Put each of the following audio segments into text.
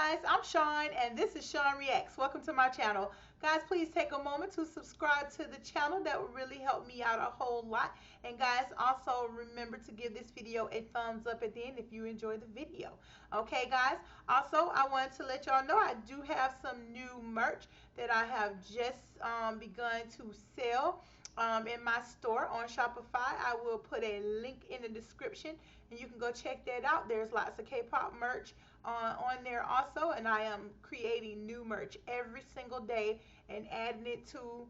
guys, I'm Shawn and this is ShawnReacts. Welcome to my channel. Guys, please take a moment to subscribe to the channel. That would really help me out a whole lot. And guys, also remember to give this video a thumbs up at the end if you enjoy the video. Okay, guys. Also, I wanted to let y'all know I do have some new merch that I have just begun to sell in my store on Shopify. I will put a link in the description and you can go check that out. There's lots of K-pop merch on there also, and I am creating new merch every single day and adding it to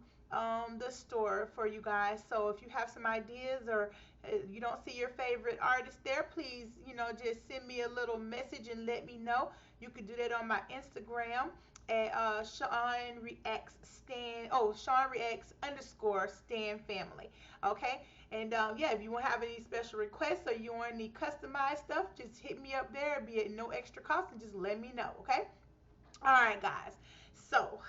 the store for you guys. So if you have some ideas or you don't see your favorite artist there, please, just send me a little message and let me know. You can do that on my Instagram at ShawnReacts ShawnReacts underscore Stan Family. Okay, and yeah, if you want to have any special requests or you want any customized stuff, just hit me up there. It'll be at no extra cost, and just let me know. Okay. All right, guys. So,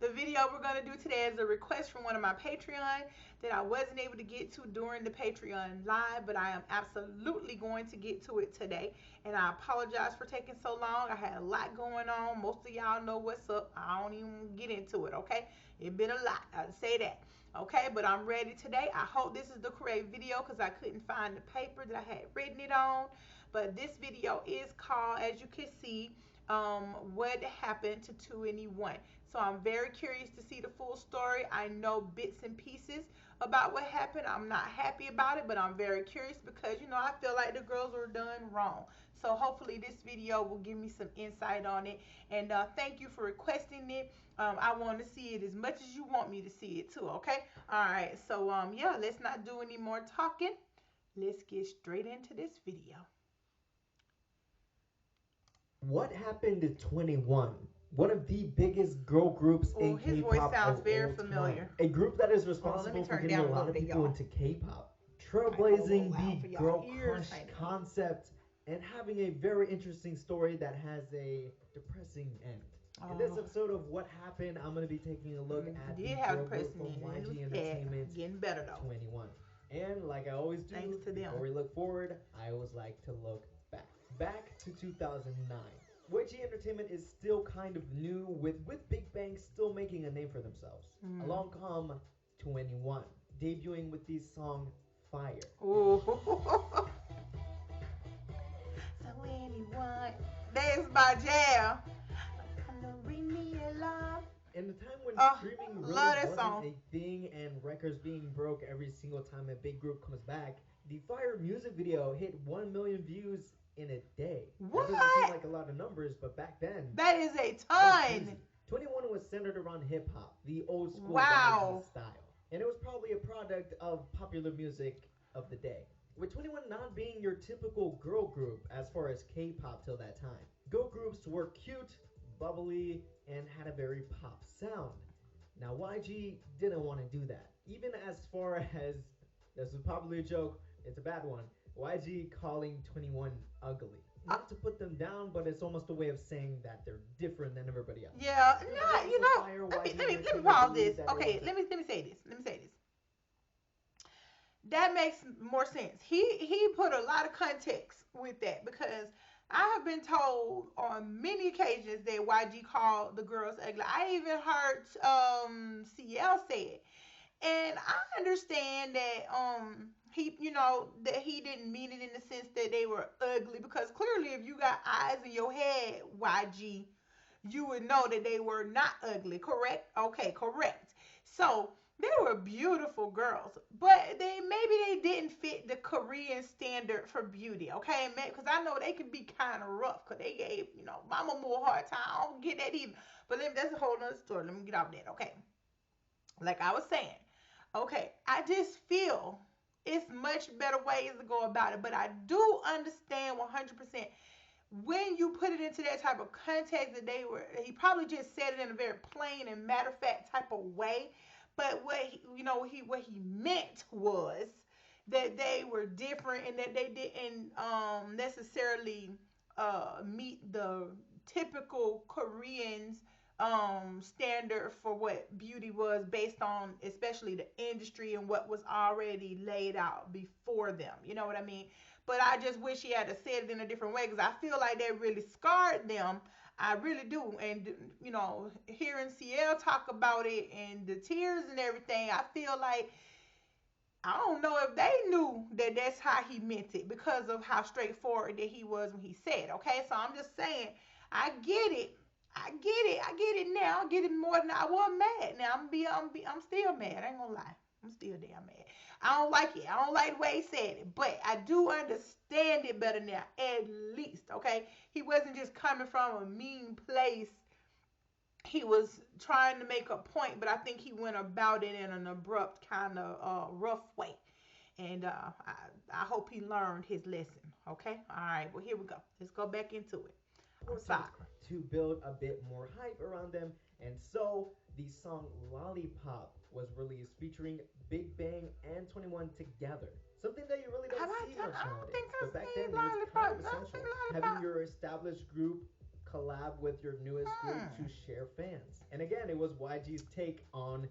the video we're going to do today is a request from one of my Patreon that I wasn't able to get to during the Patreon live, but I am absolutely going to get to it today. And I apologize for taking so long. I had a lot going on. Most of y'all know what's up. I don't even get into it, okay? It's been a lot. I'll say that. Okay, but I'm ready today. I hope this is the correct video because I couldn't find the paper that I had written it on. But this video is called, as you can see, what happened to 2NE1. So I'm very curious to see the full story. I know bits and pieces about what happened. I'm not happy about it, but I'm very curious because, I feel like the girls were done wrong. So hopefully this video will give me some insight on it. And thank you for requesting it. I want to see it as much as you want me to see it too, okay? All right, so yeah, let's not do any more talking. Let's get straight into this video. What happened to 21? One of the biggest girl groups in K-pop. His voice sounds very familiar. A group that is responsible for getting a lot of people into K-pop, trailblazing the girl crush concept, and having a very interesting story that has a depressing end. In this episode of What Happened, I'm going to be taking a look at the girl group from YG Entertainment, getting better though. 21. And like I always do, before we look forward, I always like to look back. Back to 2009. YG Entertainment is still kind of new, with Big Bang still making a name for themselves. Along come 21, debuting with the song Fire. Ooh. 21. That's my jam. In the time when streaming really wasn't a thing and records being broke every single time a big group comes back, the Fire music video hit 1 million views in a day. What? That doesn't seem like a lot of numbers, but back then, that is a ton. 21 was centered around hip hop, the old school style, and it was probably a product of popular music of the day. With 21 not being your typical girl group as far as K-pop till that time, girl groups were cute, bubbly, and had a very pop sound. Now YG didn't want to do that, even as far as, this is probably a joke, it's a bad one, YG calling 21 ugly. Not to put them down, but it's almost a way of saying that they're different than everybody else. Yeah, let me pause this. Okay, let me say this. That makes more sense. He put a lot of context with that because I have been told on many occasions that YG called the girls ugly. I even heard CL say it. And I understand that that he didn't mean it in the sense that they were ugly, because clearly if you got eyes in your head, YG, you would know that they were not ugly, correct? Okay, correct. So they were beautiful girls, but maybe they didn't fit the Korean standard for beauty, okay? Because I know they can be kind of rough, because they gave, Mama Moo a hard time. I don't get that either. But that's a whole nother story. Let me get off that, okay? Like I was saying, okay, I just feel it's much better ways to go about it, but I do understand 100% when you put it into that type of context that he probably just said it in a very plain and matter-of-fact type of way, but what he meant was that they were different and that they didn't necessarily meet the typical Koreans standard for what beauty was, based on especially the industry and what was already laid out before them. You know what I mean? but I just wish he had to said it in a different way because I feel like that really scarred them. I really do. And, hearing CL talk about it and the tears and everything, I feel like I don't know if they knew that that's how he meant it because of how straightforward that he was when he said. Okay, so I'm just saying, I get it. I get it. I get it now. I get it more than I was mad. Now I'm still mad. I ain't gonna lie. I'm still damn mad. I don't like it. I don't like the way he said it, but I do understand it better now. At least, okay. He wasn't just coming from a mean place. He was trying to make a point, but I think he went about it in an abrupt, kind of rough way. And I hope he learned his lesson. Okay. All right. Well, here we go. Let's go back into it. I'm sorry. To build a bit more hype around them, and so the song Lollipop was released featuring Big Bang and 21 together. Something that you really don't see much I don't nowadays. think But I back seen then it was kind of Lollipop. I essential. seen Having Lollipop. your established group collab with your newest group to Hmm. share fans. And again, it was YG's take on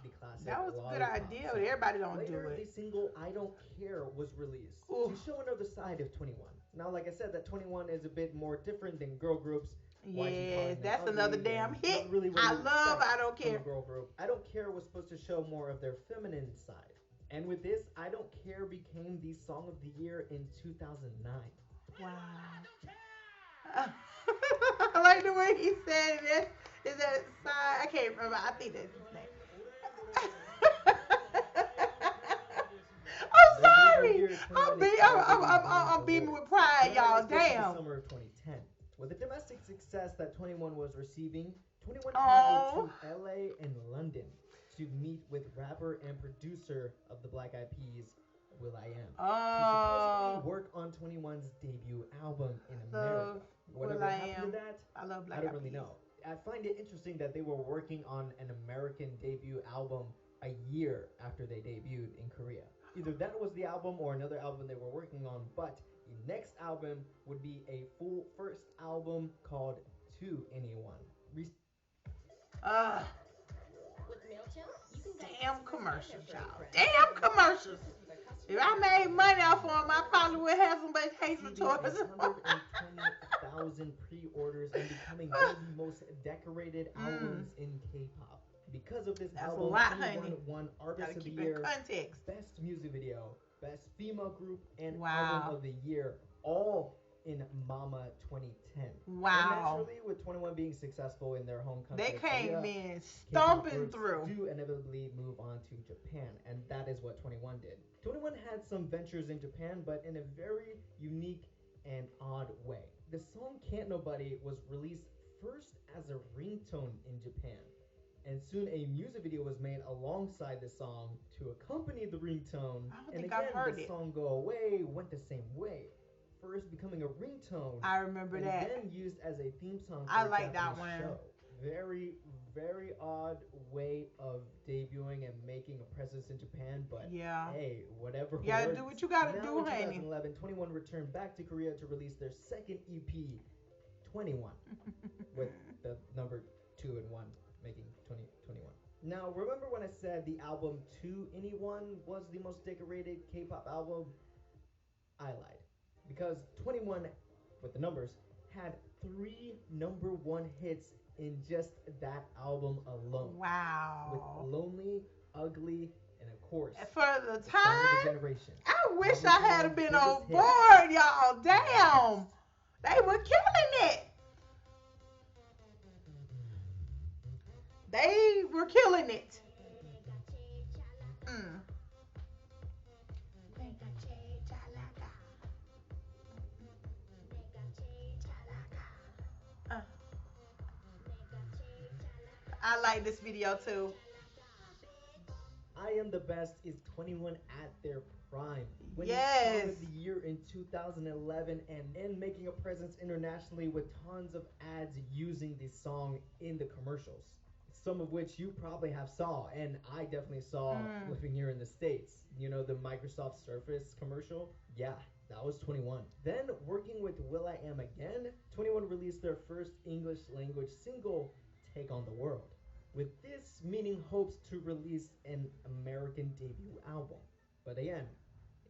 the classic That was a good Lollipop idea, but song. everybody don't do Later, the it. single I Don't Care was released to Ooh. show another side of 21. Now, like I said, that 21 is a bit more different than girl groups. YG Yes, calling them that's another ugly damn and hit. not really what I you love expect I Don't from a Care. girl group. I Don't Care was supposed to show more of their feminine side. And with this, I Don't Care became the song of the year in 2009. Wow. I like the way he said it. Is that side? I can't remember. I think that's his name. I'm Their debut sorry. year 21 is already I'm winning beaming with awards. pride, But y'all. let's go to the Damn. summer of 2010. With the domestic success that 21 was receiving, 21 Oh. traveled to LA and London to meet with rapper and producer of the Black Eyed Peas, Will I Am, to supposedly Oh. work on 21's debut album in Love America. Will Whatever I happened to Am. that, I love I Black don't Eyed really Peas. know. I find it interesting that they were working on an American debut album a year after they debuted in Korea. Either that was the album or another album they were working on, but the next album would be a full first album called To Anyone. Uh, damn commercials, y'all. Damn commercials. If I made money off of them, I probably would have somebody hatred Receiving towards them. 120,000 pre-orders and becoming one of the most decorated albums in K-pop. Because of this That's a album, lot, 21 honey. won Artist Gotta of the keep in Year, context. Best Music Video, Best Female Group, and Wow. Album of the Year, all in Mama 2010. And Wow. naturally, with 21 being successful in their home country They of came Korea, in K-pop stomping groups through. do inevitably move on to Japan, and that is what 21 did. 21 had some ventures in Japan, but in a very unique and odd way. The song Can't Nobody was released first as a ringtone in Japan, and soon a music video was made alongside the song to accompany the ringtone. I don't And think again, I've heard the it. song Go Away went the same way, first becoming a ringtone I remember and that. then used as a theme song for I a like that Japanese one. show. Very, very odd way of debuting and making a presence in Japan, but Yeah. hey, whatever You gotta works. do what you gotta Now do, in honey. 2011, 21 returned back to Korea to release their second EP, 21, with the number 2 and 1 making 2021. Now, remember when I said the album To Anyone was the most decorated K-pop album? I lied. Because 21, with the numbers, had 3 number 1 hits in just that album alone. With Wow. Lonely, Ugly, and of course, For the the song of the time, generation. I wish Probably I 21's had been biggest on hit. board, y'all. Damn. They were killing it. They were killing it. Mm. Uh, I like this video too. I Am the Best is 21 at their prime. Winning Yes. Song of the Year in 2011 and making a presence internationally with tons of ads using the song in the commercials. Some of which you probably have saw, and I definitely saw living here in the States. You know, the Microsoft Surface commercial? Yeah, that was 21. Then, working with Will I Am again, 21 released their first English language single, Take on the World. With this meaning hopes to release an American debut album. But again,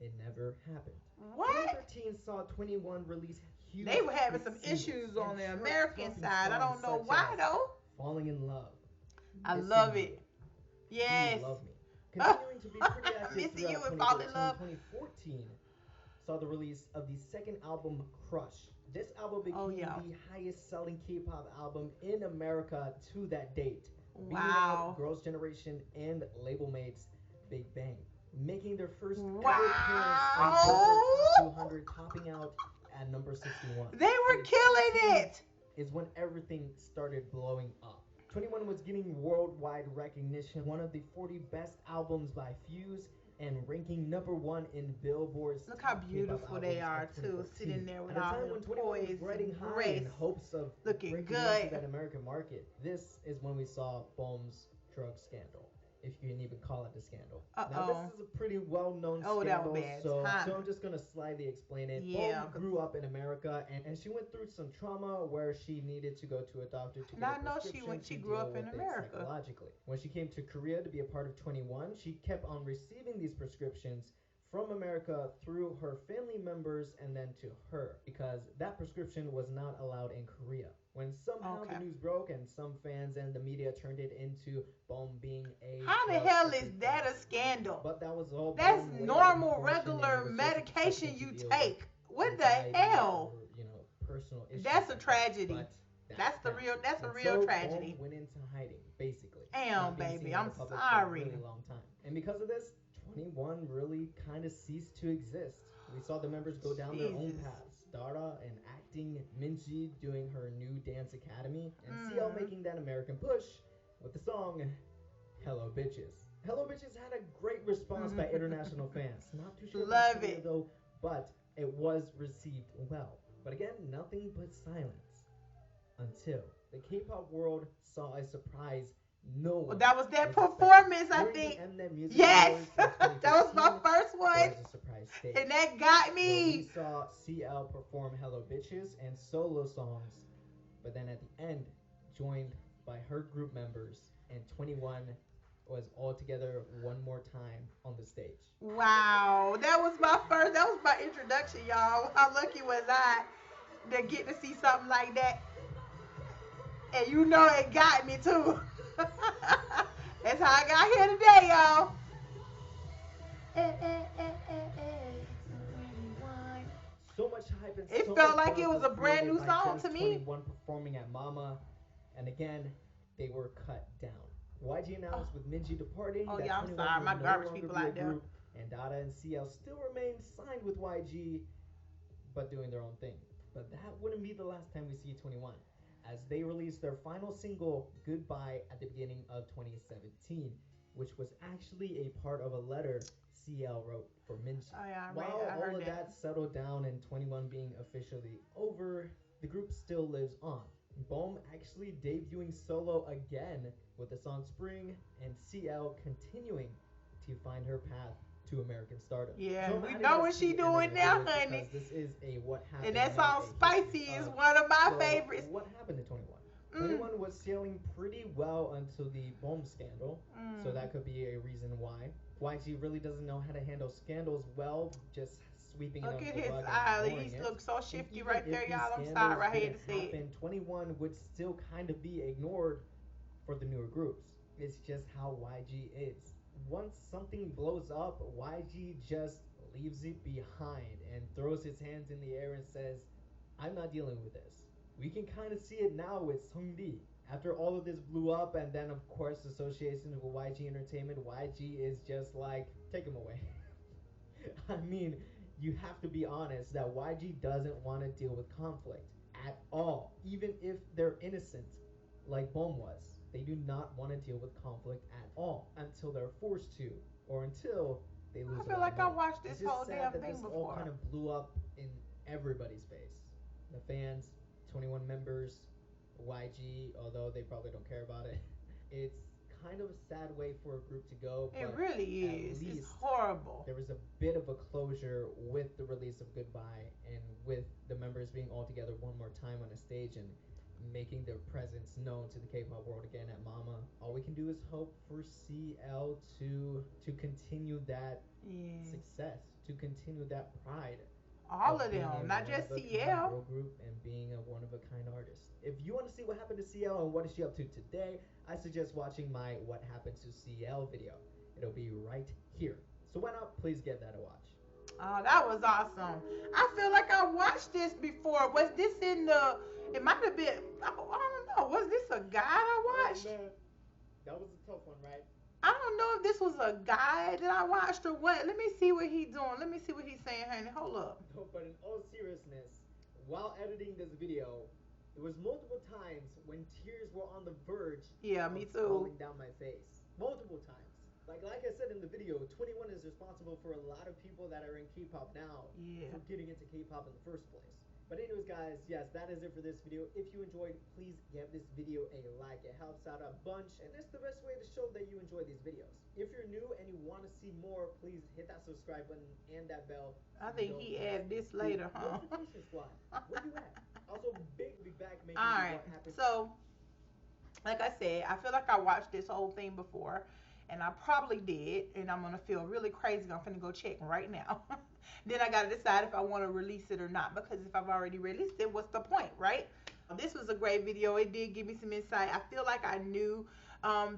it never happened. What? 2013 saw 21 release huge They were having hit some singles issues and on the American chart-topping side. I songs don't know such why as though. Falling in Love, I Missing love You, it. Do You Yes. Love Me. Continuing to be pretty active Missing you throughout and fall in 2013, love. 2014 saw the release of the second album, Crush. This album Oh became yeah. the highest selling K-pop album in America to that date, beating out Wow. Girls' Generation and label mates Big Bang, making their first ever appearance on Wow. Billboard Top 200, topping out at number 61. They were killing it. Is when everything started blowing up. 21 was getting worldwide recognition, one of the 40 best albums by Fuse, and ranking number 1 in Billboard's Look how top beautiful K-pop they albums are of too, 2014. sitting there with At a all time their when 21 was poise riding and high grace, in hopes of looking breaking into good. that American market, this is when we saw Bohm's drug scandal, if you can even call it a scandal. Now this is a pretty well-known Oh, that scandal, was bad so timing. I'm just gonna slightly explain it. Yeah, Bohm grew up in America, and she went through some trauma where she needed to go to a doctor to And I get a know prescription she to grew deal up in with it America. psychologically. When she came to Korea to be a part of 21, she kept on receiving these prescriptions from America through her family members and then to her, because that prescription was not allowed in Korea. When somehow Okay. the news broke and some fans and the media turned it into Bohm being a How the drug hell is addict, that a scandal? but that was all That's blown way normal, out of proportion, and regular it was just a medication prescription to you deal take. with What the anxiety hell? or, you know, personal issues. That's a like that. tragedy. But That's the that. real. That's a And real so tragedy. Bohm went into hiding, basically. Damn, not being baby, seen in I'm the public sorry. for a really long time. And because of this, 21 really kind of ceased to exist. We saw the members go down their own Jesus. paths. Dara and acting, Minji doing her new dance academy, and CL making that American push with the song Hello Bitches. Hello Bitches had a great response by international fans. Not too sure Love about Korea it. though, but it was received well. But again, nothing but silence until the K-pop world saw a surprise no one Well, that was that expecting. performance, I During the think. Mnet Music Yes, Awards in that was my 2015, first there one, was a surprise stage and that got where we me. saw CL perform Hello Bitches and solo songs, but then at the end, joined by her group members, and 21 was all together one more time on the stage. Wow, that was my first. That was my introduction, y'all. How lucky was I to get to see something like that? And you know it got me too. That's how I got here today, y'all. So much hype and It so felt much like buzz it was a brand created new by song just to me. 21 performing at Mama, and again, they were cut down. YG announced with Minji departing Oh that yeah, I'm 21 sorry, would my no garbage longer people be a out there. group, and Dada and CL still remained signed with YG, but doing their own thing. But that wouldn't be the last time we see 21, as they released their final single, Goodbye, at the beginning of 2017, which was actually a part of a letter CL wrote for Minji. Oh yeah, While I all heard of that settled down and 21 being officially over, the group still lives on. Bohm actually debuting solo again with the song Spring, and CL continuing to find her path to American stardom. Yeah, So I'm we adding know this what to she the end of doing the now, video honey. because this is a what happened. And that not song a Spicy history is of. one of my So, favorites. what happened to 21? 21 was sailing pretty well until the Bohm scandal, so that could be a reason why. YG really doesn't know how to handle scandals well, just sweeping Look it at under the his rug and eyes. ignoring He it. looks so And shifty even right if there, these y'all. I'm scandals sorry, I hate didn't to say it. happen, 21 would still kind of be ignored for the newer groups. It's just how YG is. Once something blows up, YG just leaves it behind and throws his hands in the air and says, I'm not dealing with this. We can kind of see it now with Seungri. After all of this blew up, and then of course associations with YG Entertainment, YG is just like, take him away. I mean, you have to be honest that YG doesn't want to deal with conflict at all, even if they're innocent, like Bohm was. They do not want to deal with conflict at all until they're forced to, or until they lose. I feel like I watched this it's just whole sad damn that thing this before. all kind of blew up in everybody's face. The fans, 21 members, YG, although they probably don't care about it. It's kind of a sad way for a group to go. It But really at is. It's least horrible. there was a bit of a closure with the release of Goodbye and with the members being all together one more time on a stage, and making their presence known to the K-pop world again at Mama. All we can do is hope for CL to continue that Yes. success, to continue that pride All of of being them, a not one of just a kind CL. girl group and being a one of a kind artist. If you want to see what happened to CL and what is she up to today, I suggest watching my What Happened to CL video. It'll be right here. So why not please give that a watch. Oh, that was awesome. I feel like I watched this before. Was this in the? It might have been. I don't know. Was this a guide I Oh watched? man, that was a tough one, right? I don't know if this was a guide that I watched or what. Let me see what he's doing. Let me see what he's saying, honey. Hold up. No, but in all seriousness, while editing this video, there was multiple times when tears were on the verge Yeah, of me too. falling down my face. Multiple times. Like I said in the video, 21 is responsible for a lot of people that are in K-pop now Yeah. for getting into K-pop in the first place. But anyways, guys, yes, that is it for this video. If you enjoyed, please give this video a like. It helps out a bunch, and it's the best way to show that you enjoy these videos. If you're new and you want to see more, please hit that subscribe button and that bell. I So you think don't he miss added this the later, huh? notification squad. Where you at? Also, Big will be back making All the right. What Happened. So, like I said, I feel like I watched this whole thing before, and I probably did, and I'm gonna feel really crazy. I'm gonna go check right now. Then I gotta decide if I want to release it or not, because if I've already released it, what's the point, right? This was a great video. It did give me some insight. I feel like I knew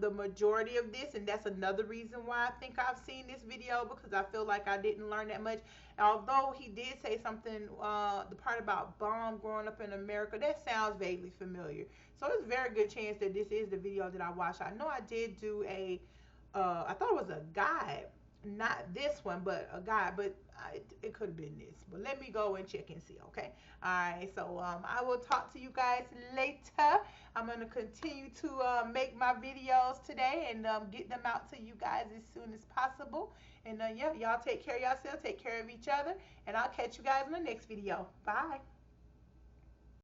the majority of this, and that's another reason why I think I've seen this video, because I feel like I didn't learn that much. Although he did say something, the part about Bomb growing up in America, that sounds vaguely familiar. So it's a very good chance that this is the video that I watched. I know I did do I thought it was a guide, not this one, but a guide, but it could have been this. But let me go and check and see, okay? All right, so I will talk to you guys later. I'm going to continue to make my videos today and get them out to you guys as soon as possible. And yeah, y'all take care of yourself, take care of each other, and I'll catch you guys in the next video. Bye.